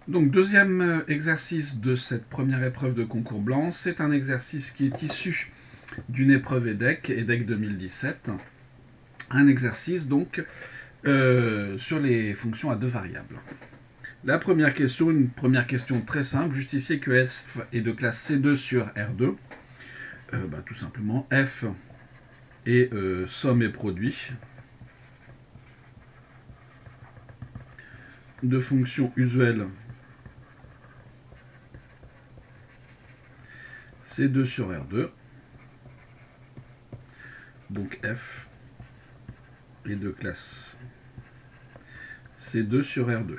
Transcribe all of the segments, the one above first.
Donc, deuxième exercice de cette première épreuve de concours blanc, c'est un exercice qui est issu d'une épreuve EDEC 2017. Un exercice donc sur les fonctions à deux variables. La première question, une première question très simple, justifier que f est de classe C2 sur R2. Tout simplement, f est somme et produit de fonctions usuelles C2 sur R2. Donc f est de classe C2 sur R2.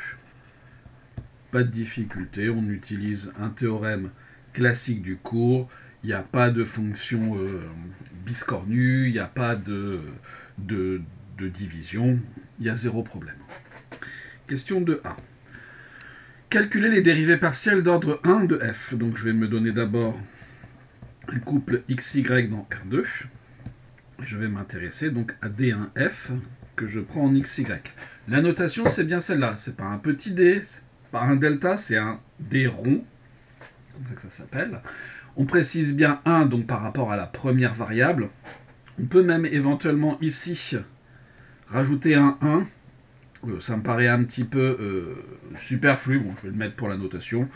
Pas de difficulté, on utilise un théorème classique du cours. Il n'y a pas de fonction biscornue, il n'y a pas de division, il y a zéro problème. Question 2a. Calculer les dérivées partielles d'ordre 1 de f. Donc je vais me donner d'abord un couple xy dans R2. Je vais m'intéresser donc à D1f que je prends en xy. La notation, c'est bien celle-là. C'est pas un petit d, c'est pas un delta, c'est un d rond. Comme ça que ça s'appelle. On précise bien 1 donc par rapport à la première variable. On peut même éventuellement ici rajouter un 1. Ça me paraît un petit peu superflu. Bon, je vais le mettre pour la notation.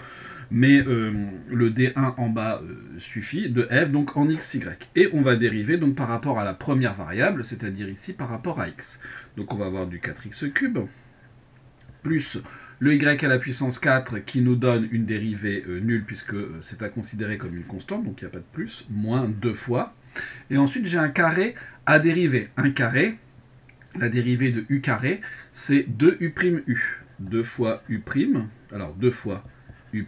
Mais le D1 en bas suffit, de f, donc en xy. Et on va dériver donc par rapport à la première variable, c'est-à-dire ici par rapport à x. Donc on va avoir du 4x3, plus le y à la puissance 4 qui nous donne une dérivée nulle, puisque c'est à considérer comme une constante, donc il n'y a pas de plus, moins 2 fois. Et ensuite j'ai un carré à dériver. Un carré, la dérivée de u carré, c'est 2u', 2 fois u', alors 2 fois u'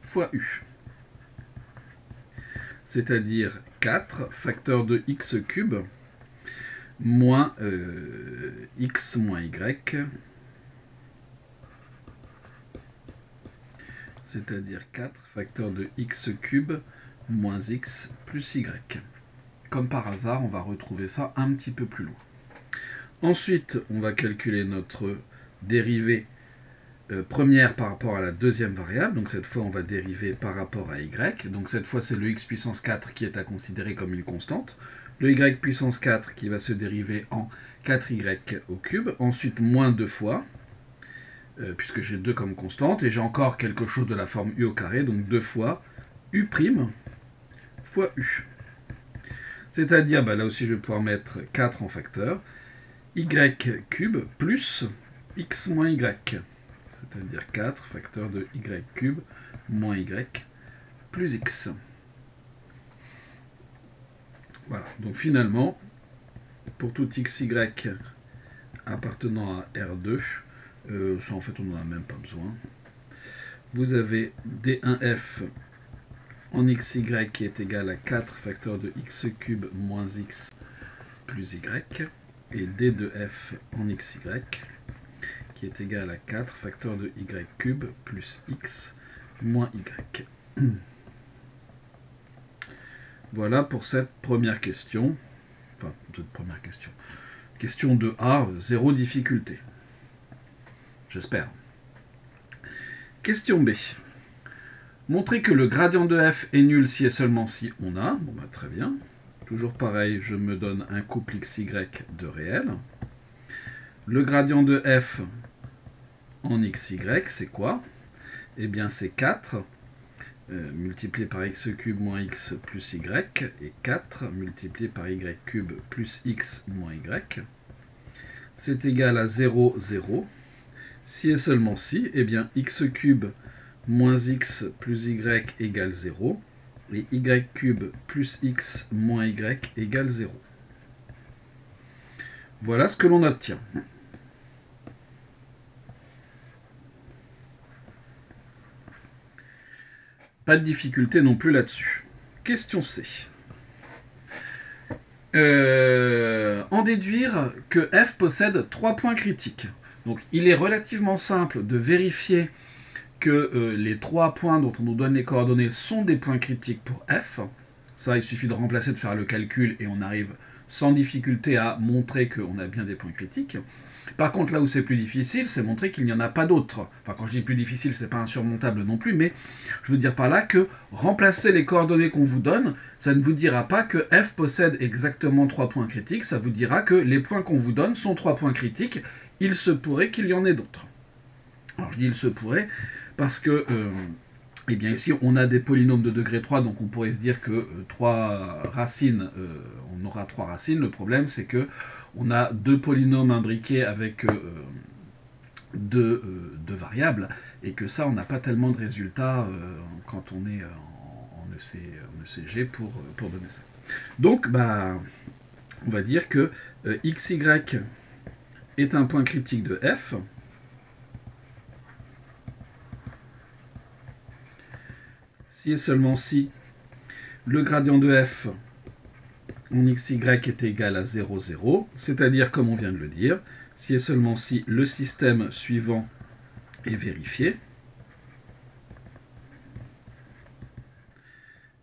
fois u. C'est-à-dire 4 facteur de x cube moins x moins y. C'est-à-dire 4 facteur de x cube moins x plus y. Comme par hasard, on va retrouver ça un petit peu plus loin. Ensuite, on va calculer notre dérivée première par rapport à la deuxième variable. Donc cette fois, on va dériver par rapport à y. Donc cette fois, c'est le x puissance 4 qui est à considérer comme une constante. Le y puissance 4 qui va se dériver en 4y au cube. Ensuite, moins 2 fois, puisque j'ai 2 comme constante. Et j'ai encore quelque chose de la forme u au carré. Donc 2 fois u' fois u. C'est-à-dire, là aussi, je vais pouvoir mettre 4 en facteur. Y cube plus x moins y. C'est-à-dire 4 facteur de y cube moins y plus x. Voilà, donc finalement, pour tout xy appartenant à R2, ça en fait on n'en a même pas besoin, vous avez D1f en xy qui est égal à 4 facteur de x cube moins x plus y, et D2f en xy qui est égal à 4 facteur de y cube plus x moins y. Voilà pour cette première question. Enfin, cette première question. Question 2a, zéro difficulté. J'espère. Question B. Montrer que le gradient de f est nul si et seulement si on a. Bon, très bien. Toujours pareil, je me donne un couple xy de réel. Le gradient de f en xy, c'est quoi? Eh bien, c'est 4 multiplié par x cube moins x plus y, et 4 multiplié par y cube plus x moins y. C'est égal à 0, 0. Si et seulement si, eh bien, x cube moins x plus y égale 0, et y cube plus x moins y égale 0. Voilà ce que l'on obtient. Pas de difficulté non plus là-dessus. Question C. En déduire que f possède 3 points critiques. Donc il est relativement simple de vérifier que les 3 points dont on nous donne les coordonnées sont des points critiques pour f. Ça, il suffit de remplacer, de faire le calcul, et on arrive sans difficulté à montrer qu'on a bien des points critiques. Par contre, là où c'est plus difficile, c'est montrer qu'il n'y en a pas d'autres. Enfin, quand je dis plus difficile, c'est pas insurmontable non plus, mais je veux dire par là que remplacer les coordonnées qu'on vous donne, ça ne vous dira pas que f possède exactement 3 points critiques, ça vous dira que les points qu'on vous donne sont 3 points critiques, il se pourrait qu'il y en ait d'autres. Alors je dis il se pourrait, parce que eh bien ici on a des polynômes de degré 3, donc on pourrait se dire que 3 racines, on aura 3 racines. Le problème c'est que on a 2 polynômes imbriqués avec 2 variables, et que ça on n'a pas tellement de résultats quand on est en ECG pour donner ça. Donc bah, on va dire que xy est un point critique de f, si et seulement si le gradient de f en xy est égal à 0, 0, c'est-à-dire, comme on vient de le dire, si et seulement si le système suivant est vérifié.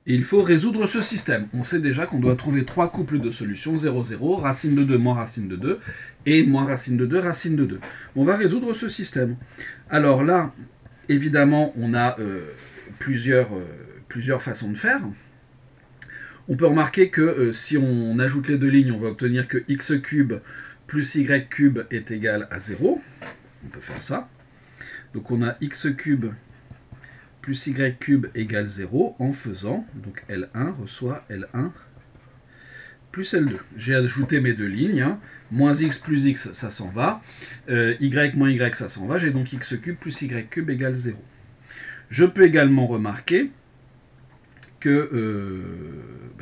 Et il faut résoudre ce système. On sait déjà qu'on doit trouver 3 couples de solutions, 0, 0, racine de 2 moins racine de 2, et moins racine de 2, racine de 2. On va résoudre ce système. Alors là, évidemment, on a plusieurs façons de faire. On peut remarquer que si on ajoute les deux lignes, on va obtenir que x cube plus y cube est égal à 0. On peut faire ça. Donc on a x cube plus y cube égale 0 en faisant, donc L1 reçoit L1 plus L2. J'ai ajouté mes deux lignes, hein. Moins x plus x, ça s'en va. Y moins y, ça s'en va. J'ai donc x cube plus y cube égale 0. Je peux également remarquer que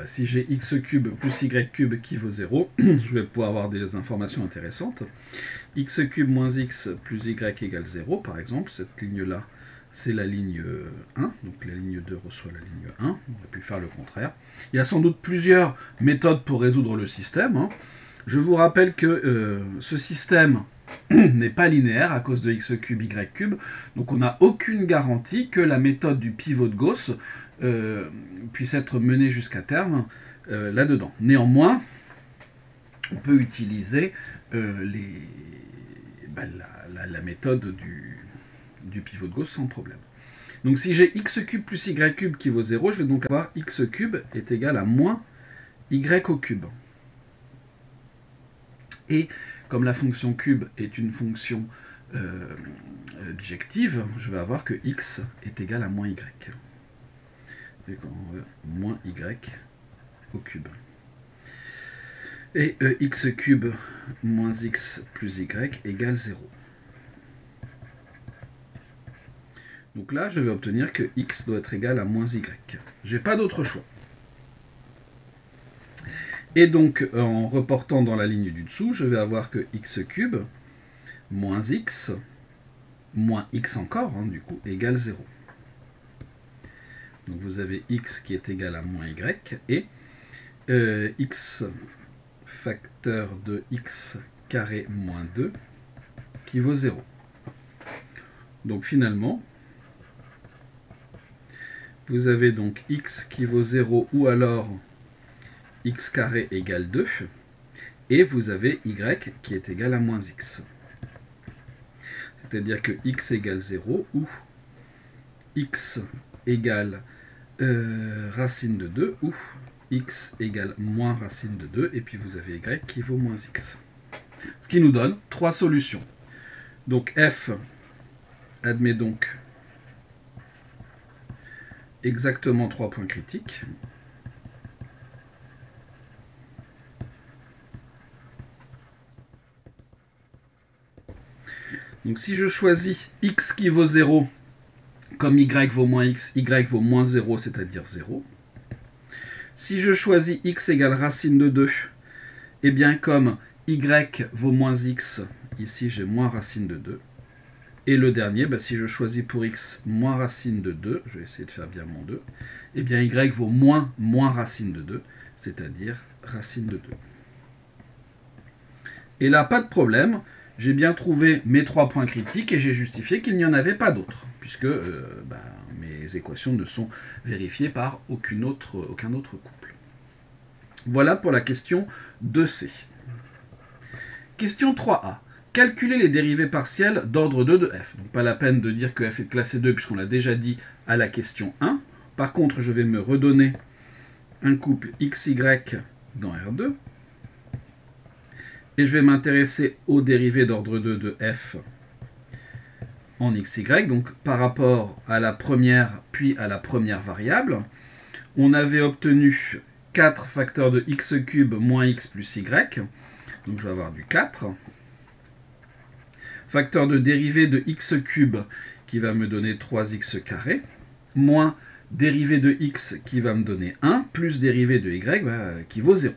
si j'ai x cube plus y cube qui vaut 0, je vais pouvoir avoir des informations intéressantes. X cube moins x plus y égale 0, par exemple, cette ligne-là, c'est la ligne 1, donc la ligne 2 reçoit la ligne 1, on aurait pu faire le contraire. Il y a sans doute plusieurs méthodes pour résoudre le système, hein. Je vous rappelle que ce système n'est pas linéaire à cause de x cube, y cube, donc on n'a aucune garantie que la méthode du pivot de Gauss puisse être menée jusqu'à terme là-dedans. Néanmoins, on peut utiliser la méthode du pivot de Gauss sans problème. Donc si j'ai x cube plus y cube qui vaut 0, je vais donc avoir x cube est égal à moins y au cube. Et comme la fonction cube est une fonction bijective, je vais avoir que x est égal à moins y. Moins y au cube. Et x cube moins x plus y égale 0. Donc là, je vais obtenir que x doit être égal à moins y. Je n'ai pas d'autre choix. Et donc, en reportant dans la ligne du dessous, je vais avoir que x cube moins x encore, hein, du coup, égale 0. Donc vous avez x qui est égal à moins y, et x facteur de x carré moins 2 qui vaut 0. Donc finalement, vous avez donc x qui vaut 0, ou alors x carré égale 2, et vous avez y qui est égal à moins x. C'est-à-dire que x égale 0, ou x égale racine de 2, ou x égale moins racine de 2, et puis vous avez y qui vaut moins x. Ce qui nous donne 3 solutions. Donc f admet donc exactement 3 points critiques. Donc si je choisis x qui vaut 0, comme y vaut moins x, y vaut moins 0, c'est-à-dire 0. Si je choisis x égale racine de 2, eh bien comme y vaut moins x, ici j'ai moins racine de 2. Et le dernier, si je choisis pour x moins racine de 2, je vais essayer de faire bien mon 2, eh bien y vaut moins racine de 2, c'est-à-dire racine de 2. Et là, pas de problème, j'ai bien trouvé mes 3 points critiques et j'ai justifié qu'il n'y en avait pas d'autres, puisque mes équations ne sont vérifiées par aucun autre couple. Voilà pour la question 2C. Question 3A. calculer les dérivées partielles d'ordre 2 de f. Donc pas la peine de dire que f est de classe 2 puisqu'on l'a déjà dit à la question 1. Par contre, je vais me redonner un couple xy dans R2. Et je vais m'intéresser aux dérivées d'ordre 2 de f en xy, donc par rapport à la première puis à la première variable. On avait obtenu 4 facteurs de x³ moins x plus y. Donc je vais avoir du 4. Facteur de dérivée de x³ qui va me donner 3x carré, moins dérivée de x qui va me donner 1, plus dérivée de y qui vaut 0.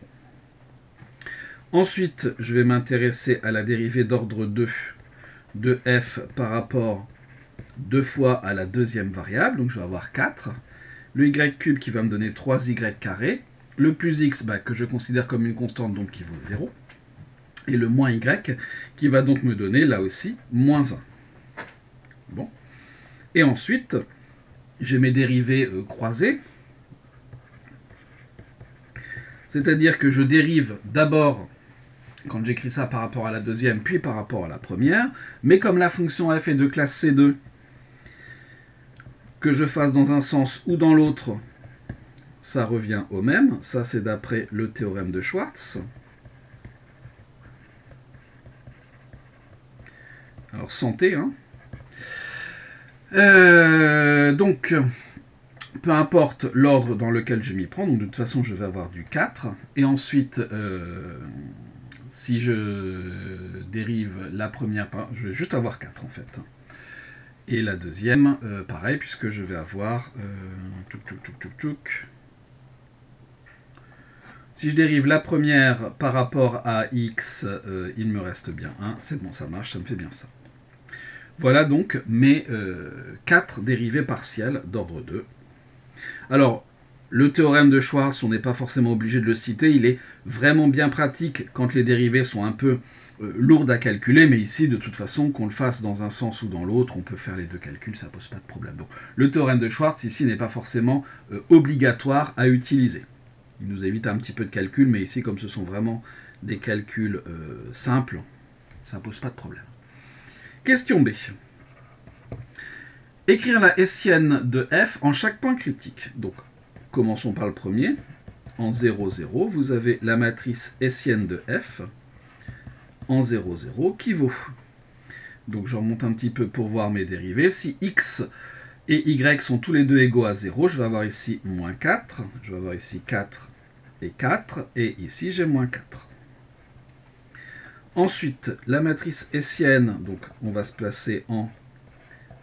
Ensuite, je vais m'intéresser à la dérivée d'ordre 2 de f par rapport 2 fois à la deuxième variable, donc je vais avoir 4. Le y³ qui va me donner 3y carré, le plus x que je considère comme une constante, donc qui vaut 0, et le moins y qui va donc me donner, là aussi, moins 1. Bon. Et ensuite, j'ai mes dérivées croisées, c'est-à-dire que je dérive d'abord, quand j'écris ça par rapport à la deuxième, puis par rapport à la première, mais comme la fonction f est de classe C2, que je fasse dans un sens ou dans l'autre, ça revient au même. Ça, c'est d'après le théorème de Schwartz. Alors, santé, hein. Donc, peu importe l'ordre dans lequel je m'y prends, donc de toute façon, je vais avoir du 4. Et ensuite, si je dérive la première, je vais juste avoir 4, en fait. Et la deuxième, pareil, puisque je vais avoir... Si je dérive la première par rapport à x, il me reste bien 1. C'est bon, ça marche, ça me fait bien ça. Voilà donc mes 4 dérivées partielles d'ordre 2. Alors, le théorème de Schwartz, on n'est pas forcément obligé de le citer. Il est vraiment bien pratique quand les dérivées sont un peu lourdes à calculer, mais ici, de toute façon, qu'on le fasse dans un sens ou dans l'autre, on peut faire les deux calculs, ça ne pose pas de problème. Donc, le théorème de Schwartz, ici, n'est pas forcément obligatoire à utiliser. Il nous évite un petit peu de calcul, mais ici, comme ce sont vraiment des calculs simples, ça ne pose pas de problème. Question B. Écrire la Hessienne de f en chaque point critique. Donc, commençons par le premier. En 0, 0, vous avez la matrice Hessienne de f en 0, 0 qui vaut. Donc, je remonte un petit peu pour voir mes dérivés. Si x et y sont tous les deux égaux à 0, je vais avoir ici moins 4. Je vais avoir ici 4 et 4. Et ici, j'ai moins 4. Ensuite, la matrice hessienne, donc on va se placer en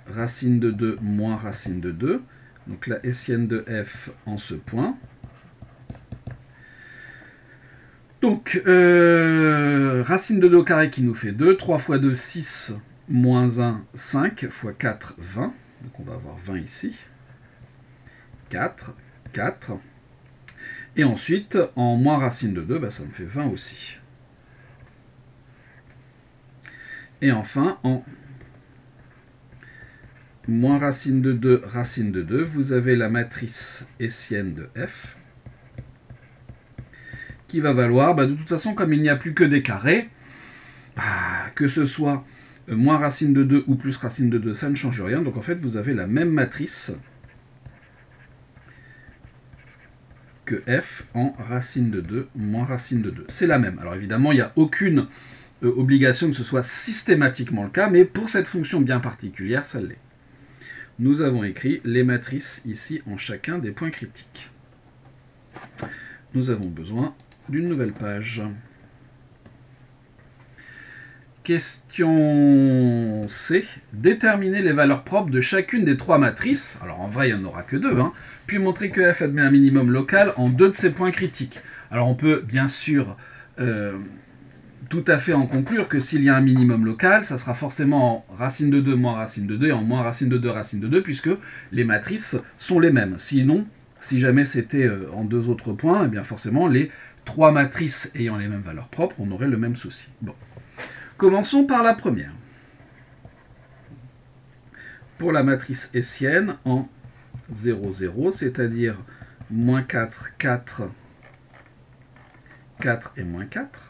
racine de 2 moins racine de 2. Donc la hessienne de f en ce point. Donc, racine de 2 au carré qui nous fait 2. 3 fois 2, 6, moins 1, 5, fois 4, 20. Donc on va avoir 20 ici. 4, 4. Et ensuite, en moins racine de 2, ça me fait 20 aussi. Et enfin, en moins racine de 2, vous avez la matrice hessienne de f, qui va valoir, de toute façon, comme il n'y a plus que des carrés, que ce soit moins racine de 2 ou plus racine de 2, ça ne change rien. Donc en fait, vous avez la même matrice que f en racine de 2 moins racine de 2. C'est la même. Alors évidemment, il n'y a aucune obligation que ce soit systématiquement le cas, mais pour cette fonction bien particulière, ça l'est. Nous avons écrit les matrices ici en chacun des points critiques. Nous avons besoin d'une nouvelle page. Question C. Déterminer les valeurs propres de chacune des 3 matrices. Alors en vrai, il n'y en aura que 2. Puis montrer que f admet un minimum local en 2 de ces points critiques. Alors on peut bien sûr tout à fait en conclure que s'il y a un minimum local, ça sera forcément en racine de 2 moins racine de 2 et en moins racine de 2, puisque les matrices sont les mêmes. Sinon, si jamais c'était en 2 autres points, eh bien forcément, les 3 matrices ayant les mêmes valeurs propres, on aurait le même souci. Bon. Commençons par la première. Pour la matrice hessienne, en 0, 0, c'est-à-dire moins 4, 4, 4 et moins 4.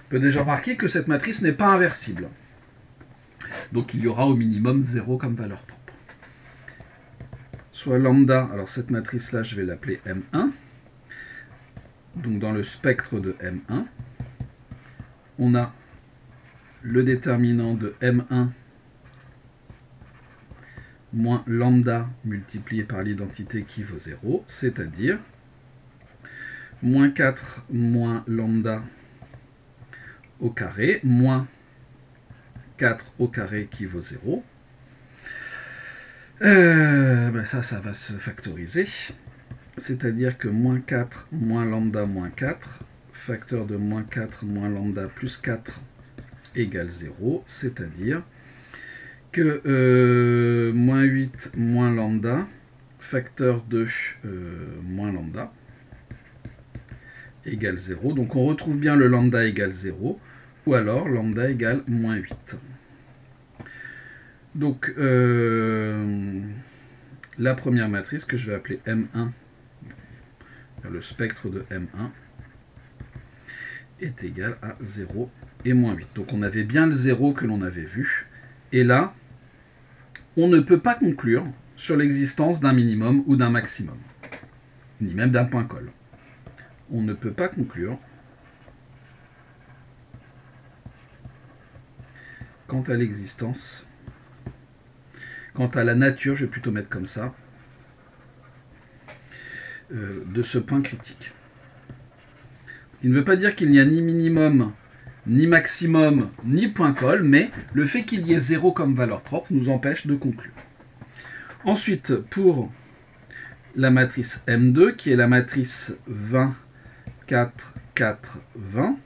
On peut déjà remarquer que cette matrice n'est pas inversible. Donc il y aura au minimum 0 comme valeur propre. Soit lambda, alors cette matrice-là, je vais l'appeler M1. Donc dans le spectre de M1, on a le déterminant de M1 moins lambda multiplié par l'identité qui vaut 0, c'est-à-dire moins 4 moins lambda au carré, moins 4 au carré qui vaut 0. Ça va se factoriser. C'est-à-dire que moins 4 moins lambda moins 4, facteur de moins 4 moins lambda plus 4 égale 0. C'est-à-dire que moins 8 moins lambda, facteur de moins lambda, égale 0. Donc on retrouve bien le lambda égale 0, ou alors lambda égale moins 8. Donc la première matrice que je vais appeler M1, le spectre de M1, est égal à 0 et moins 8. Donc on avait bien le 0 que l'on avait vu. Et là, on ne peut pas conclure sur l'existence d'un minimum ou d'un maximum, ni même d'un point colle. On ne peut pas conclure quant à l'existence, quant à la nature, je vais plutôt mettre comme ça, de ce point critique. Ce qui ne veut pas dire qu'il n'y a ni minimum, ni maximum, ni point colle, mais le fait qu'il y ait 0 comme valeur propre nous empêche de conclure. Ensuite, pour la matrice M2, qui est la matrice 20, 4, 4, 20,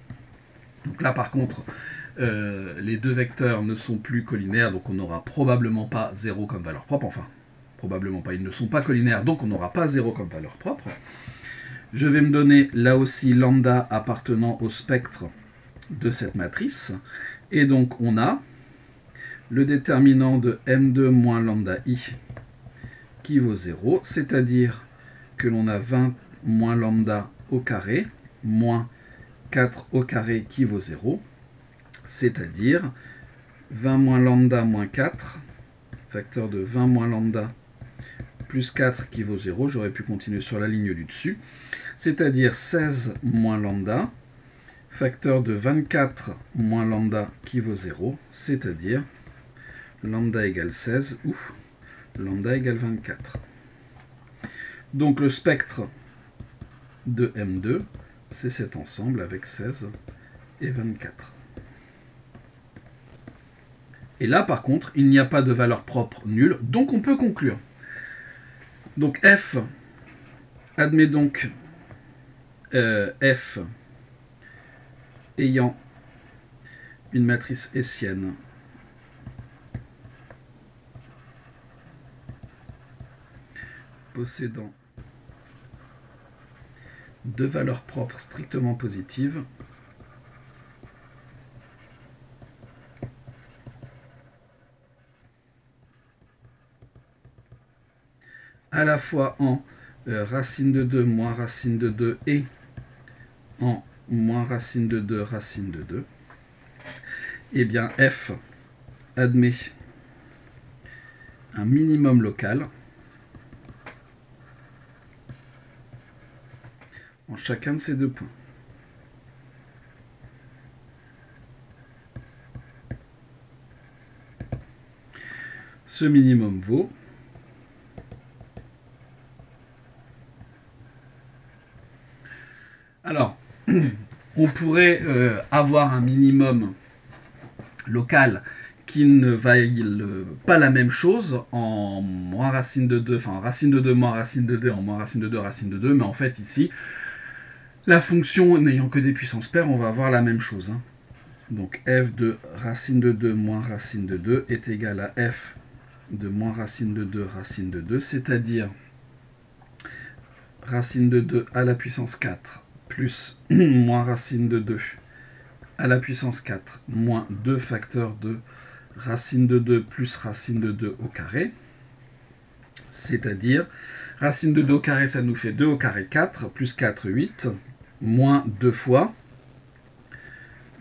donc là par contre, les deux vecteurs ne sont plus collinaires, donc on n'aura probablement pas 0 comme valeur propre, enfin, probablement pas, ils ne sont pas collinaires, donc on n'aura pas 0 comme valeur propre. Je vais me donner là aussi lambda appartenant au spectre de cette matrice, et donc on a le déterminant de M2 moins lambda I qui vaut 0, c'est-à-dire que l'on a 20 moins lambda au carré, moins 4 au carré qui vaut 0, c'est-à-dire 20 moins lambda moins 4, facteur de 20 moins lambda plus 4 qui vaut 0, j'aurais pu continuer sur la ligne du dessus, c'est-à-dire 16 moins lambda, facteur de 24 moins lambda qui vaut 0, c'est-à-dire lambda égale 16 ou lambda égale 24. Donc le spectre de M2, c'est cet ensemble avec 16 et 24. Et là, par contre, il n'y a pas de valeur propre nulle, donc on peut conclure. Donc F, admet donc F ayant une matrice hessienne possédant deux valeurs propres strictement positives à la fois en racine de 2 moins racine de 2 et en moins racine de 2 racine de 2, eh bien F admet un minimum local en chacun de ces deux points. Ce minimum vaut alors, on pourrait avoir un minimum local qui ne vaille pas la même chose en moins racine de 2, enfin racine de 2 moins racine de 2 en moins racine de 2 racine de 2, mais en fait ici, la fonction n'ayant que des puissances paires, on va avoir la même chose. Hein. Donc f de racine de 2 moins racine de 2 est égal à f de moins racine de 2 racine de 2, c'est-à-dire racine de 2 à la puissance 4 plus moins racine de 2 à la puissance 4 moins 2 facteurs de racine de 2 plus racine de 2 au carré, c'est-à-dire racine de 2 au carré, ça nous fait 2 au carré 4, plus 4, 8, moins 2 fois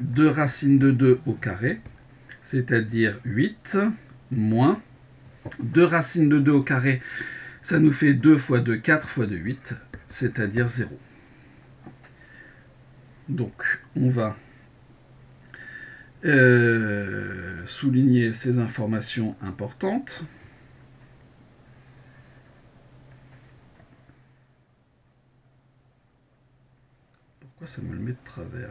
2 racine de 2 au carré, c'est-à-dire 8, moins 2 racines de 2 au carré, ça nous fait 2 fois 2, 4 fois 2, 8, c'est-à-dire 0. Donc, on va souligner ces informations importantes. Pourquoi ça me le met de travers ?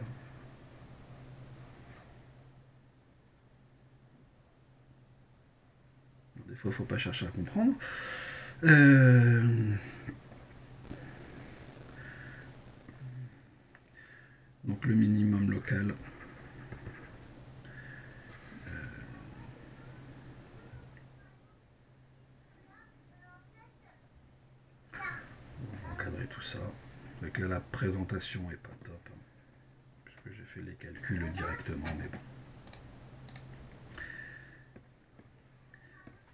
Des fois, il ne faut pas chercher à comprendre. Donc le minimum local. On va encadrer tout ça. Donc là, la présentation est pas top. Puisque j'ai fait les calculs directement, mais bon.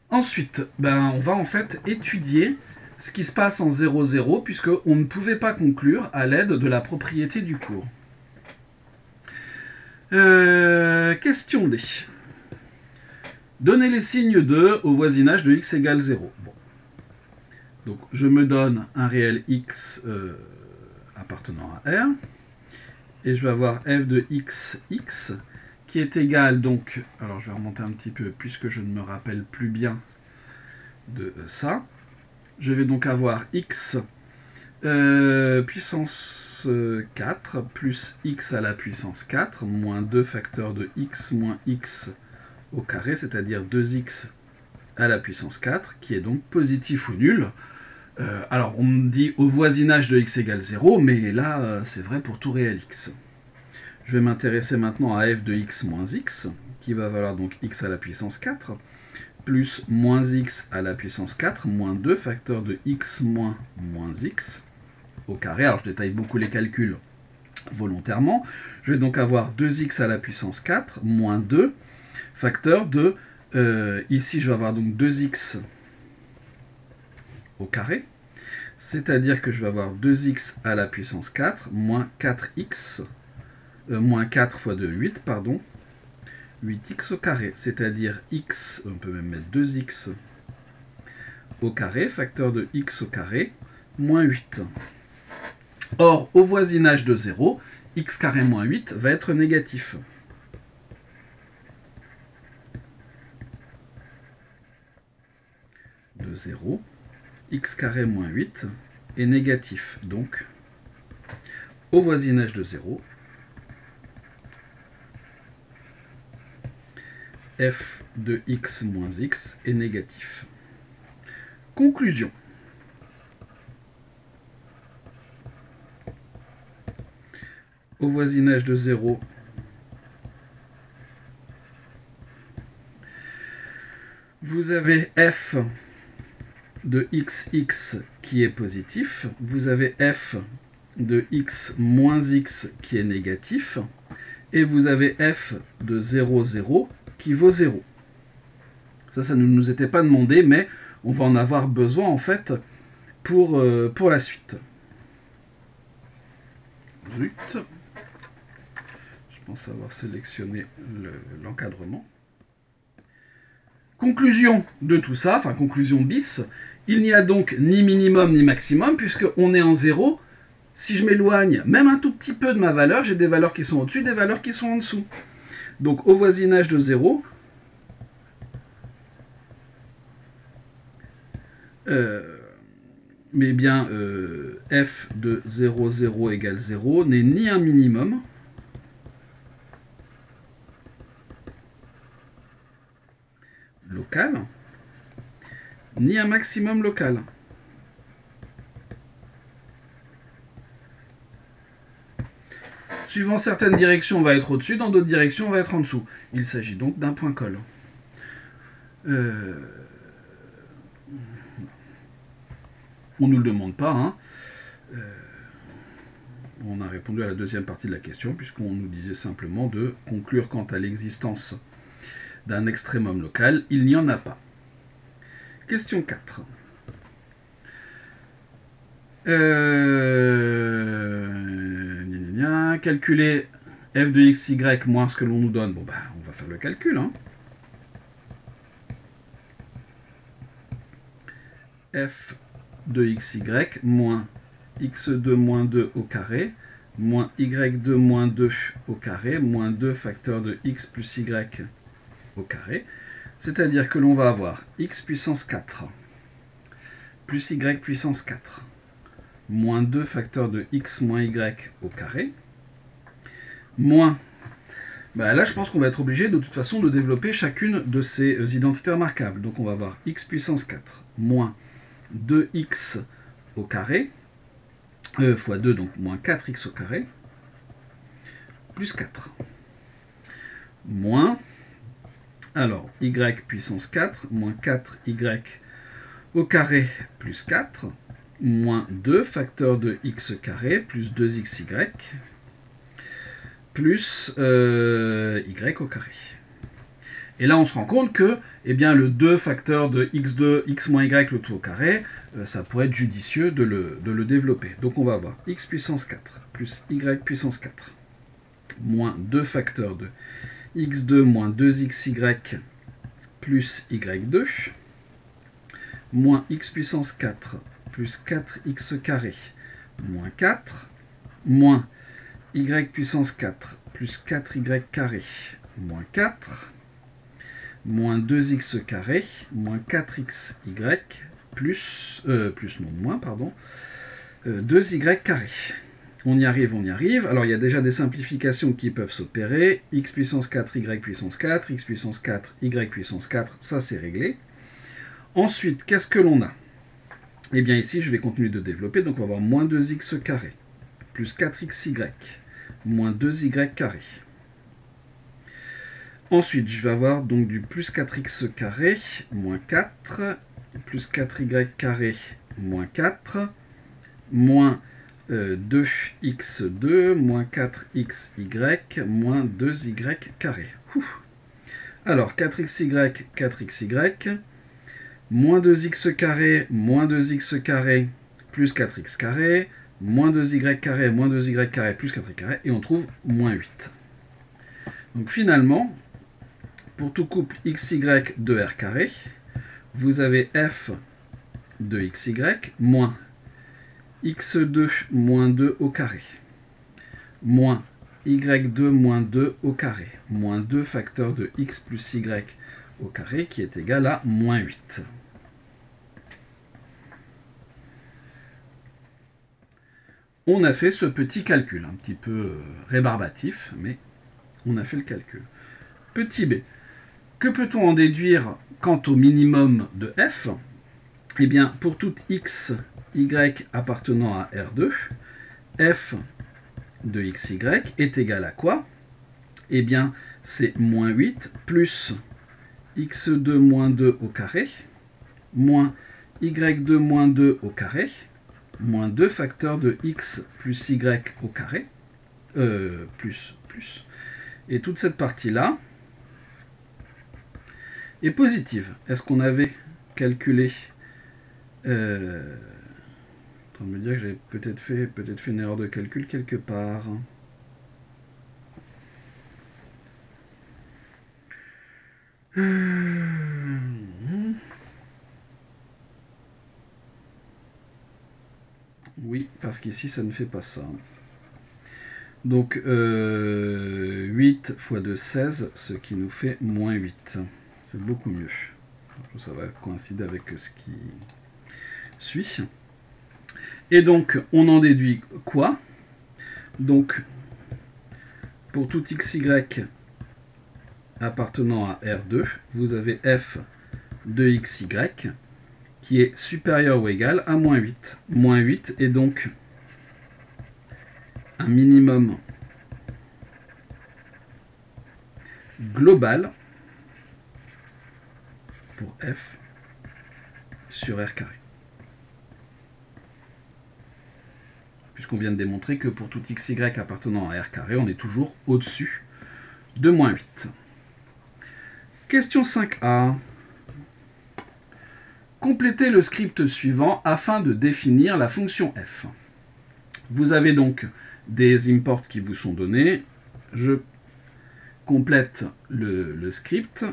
Ensuite, on va en fait étudier ce qui se passe en 0,0, puisqu'on ne pouvait pas conclure à l'aide de la propriété du cours. Question D. Donnez les signes de au voisinage de x égale 0. Bon. Donc, je me donne un réel x appartenant à R, et je vais avoir f de x qui est égal, donc, alors je vais remonter un petit peu, puisque je ne me rappelle plus bien de ça. Je vais donc avoir x puissance 4 plus x à la puissance 4 moins 2 facteurs de x moins x au carré, c'est-à-dire 2x à la puissance 4, qui est donc positif ou nul. Alors, on me dit au voisinage de x égale 0, mais là, c'est vrai pour tout réel x. Je vais m'intéresser maintenant à f de x moins x, qui va valoir donc x à la puissance 4, plus moins x à la puissance 4, moins 2 facteurs de x moins x au carré. Alors, je détaille beaucoup les calculs volontairement. Je vais donc avoir 2x à la puissance 4, moins 2 facteurs de... ici, je vais avoir donc 2x au carré, c'est-à-dire que je vais avoir 2x à la puissance 4, moins 4x, moins 4 fois 2, 8, pardon, 8x au carré, c'est-à-dire x, on peut même mettre 2x au carré, facteur de x au carré, moins 8. Or, au voisinage de 0, x carré moins 8 va être négatif. De 0, x carré moins 8 est négatif. Donc, au voisinage de 0, f de x moins x est négatif. Conclusion. Au voisinage de 0, vous avez f de xx qui est positif, vous avez f de x moins x qui est négatif, et vous avez f de 0, 0 qui vaut 0. Ça ne nous était pas demandé, mais on va en avoir besoin en fait pour la suite. Zut. Je pense avoir sélectionné l'encadrement. Conclusion de tout ça, enfin conclusion bis, il n'y a donc ni minimum ni maximum, puisqu'on est en 0. Si je m'éloigne même un tout petit peu de ma valeur, j'ai des valeurs qui sont au-dessus, des valeurs qui sont en dessous. Donc au voisinage de 0, mais bien f de 0, 0 égale 0 n'est ni un minimum, local, ni un maximum local. Suivant certaines directions, on va être au-dessus, dans d'autres directions, on va être en dessous. Il s'agit donc d'un point colle. On ne nous le demande pas. Hein. On a répondu à la deuxième partie de la question, puisqu'on nous disait simplement de conclure quant à l'existence d'un extrémum local. Il n'y en a pas. Question 4. Calculer f de xy moins ce que l'on nous donne, bon, ben, on va faire le calcul. Hein. F de xy moins x2 moins 2 au carré, moins y2 moins 2 au carré, moins 2 facteur de x plus y au carré. C'est-à-dire que l'on va avoir x puissance 4 plus y puissance 4 moins 2 facteur de x moins y au carré, moins... Ben là, je pense qu'on va être obligé de toute façon de développer chacune de ces identités remarquables. Donc on va avoir x puissance 4 moins 2x au carré, fois 2, donc moins 4x au carré, plus 4. Moins, alors, y puissance 4, moins 4y au carré, plus 4, moins 2 facteur de x carré, plus 2xy, plus y au carré. Et là, on se rend compte que eh bien, le 2 facteur de x2, x moins y, le tout au carré, ça pourrait être judicieux de le développer. Donc on va avoir x puissance 4 plus y puissance 4 moins 2 facteurs de x2 moins 2xy plus y2 moins x puissance 4 plus 4x carré moins 4 moins y puissance 4 plus 4y carré moins 4 moins 2x carré, moins 4xy, plus, moins, pardon, 2y carré. On y arrive, on y arrive. Alors, il y a déjà des simplifications qui peuvent s'opérer. X puissance 4, y puissance 4, x puissance 4, y puissance 4, ça c'est réglé. Ensuite, qu'est-ce que l'on a? Eh bien, ici, je vais continuer de développer. Donc, on va avoir moins 2x carré, plus 4xy, moins 2y carré. Ensuite, je vais avoir donc du plus 4x carré, moins 4, plus 4y carré, moins 4, moins 2x2, moins 4xy, moins 2y carré. Alors, 4xy, 4xy, moins 2x carré, moins 2x carré, plus 4x carré, moins 2y carré, moins 2y carré, plus 4y carré, et on trouve moins 8. Donc finalement, pour tout couple xy de r carré, vous avez f de xy moins x2 moins 2 au carré, moins y2 moins 2 au carré, moins 2 facteur de x plus y au carré, qui est égal à moins 8. On a fait ce petit calcul, un petit peu rébarbatif, mais on a fait le calcul. Petit b. Que peut-on en déduire quant au minimum de f? Eh bien, pour tout x, y appartenant à R2, f de xy est égal à quoi? Eh bien, c'est moins 8 plus x2 moins 2 au carré, moins y2 moins 2 au carré, moins 2 facteurs de x plus y au carré, plus. Et toute cette partie-là est positive. Est-ce qu'on avait calculé en train de me dire que j'avais peut-être fait une erreur de calcul quelque part. Oui, parce qu'ici ça ne fait pas ça. Donc 8 fois 2, 16, ce qui nous fait moins 8. C'est beaucoup mieux. Ça va coïncider avec ce qui suit. Et donc, on en déduit quoi? Donc, pour tout xy appartenant à R2, vous avez f de xy qui est supérieur ou égal à moins 8. Moins 8 est donc un minimum global pour f sur R carré. Puisqu'on vient de démontrer que pour tout xy appartenant à R carré, on est toujours au-dessus de moins 8. Question 5a. Complétez le script suivant afin de définir la fonction f. Vous avez donc des imports qui vous sont donnés. je complète le script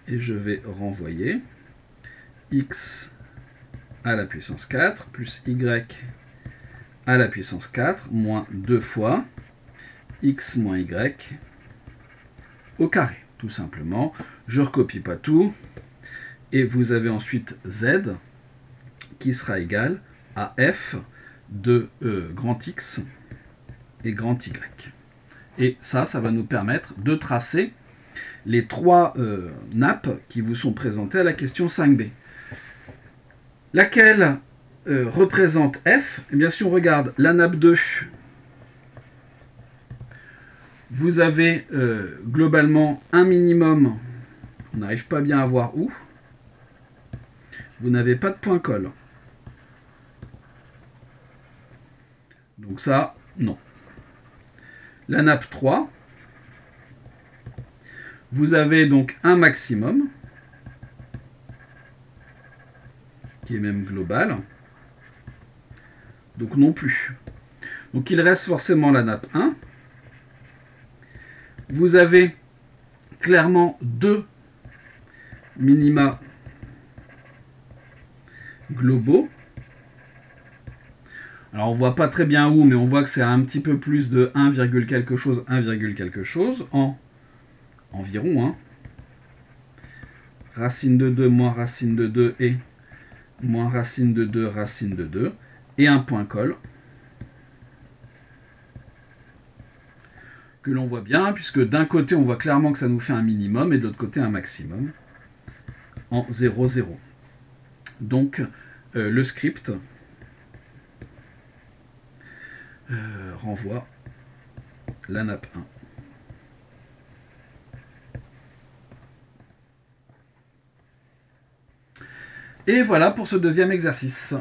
et je vais renvoyer x à la puissance 4 plus y à la puissance 4 moins 2 fois x moins y au carré, tout simplement. Je ne recopie pas tout. Et vous avez ensuite z qui sera égal à f de grand X et grand Y. Et ça va nous permettre de tracer les trois nappes qui vous sont présentées à la question 5b. Laquelle représente f? Eh bien, si on regarde la nappe 2, vous avez globalement un minimum, on n'arrive pas bien à voir où, vous n'avez pas de point colle. Donc ça, non. La nappe 3, vous avez donc un maximum, qui est même global, donc non plus. Donc il reste forcément la nappe 1. Vous avez clairement deux minima globaux. Alors on voit pas très bien où, mais on voit que c'est un petit peu plus de 1, quelque chose, 1, quelque chose, en environ. Hein. Racine de 2 moins racine de 2 et moins racine de 2, racine de 2, et un point colle. Que l'on voit bien, puisque d'un côté on voit clairement que ça nous fait un minimum, et de l'autre côté un maximum, en 0, 0. Donc le script renvoie la nappe 1. Et voilà pour ce deuxième exercice.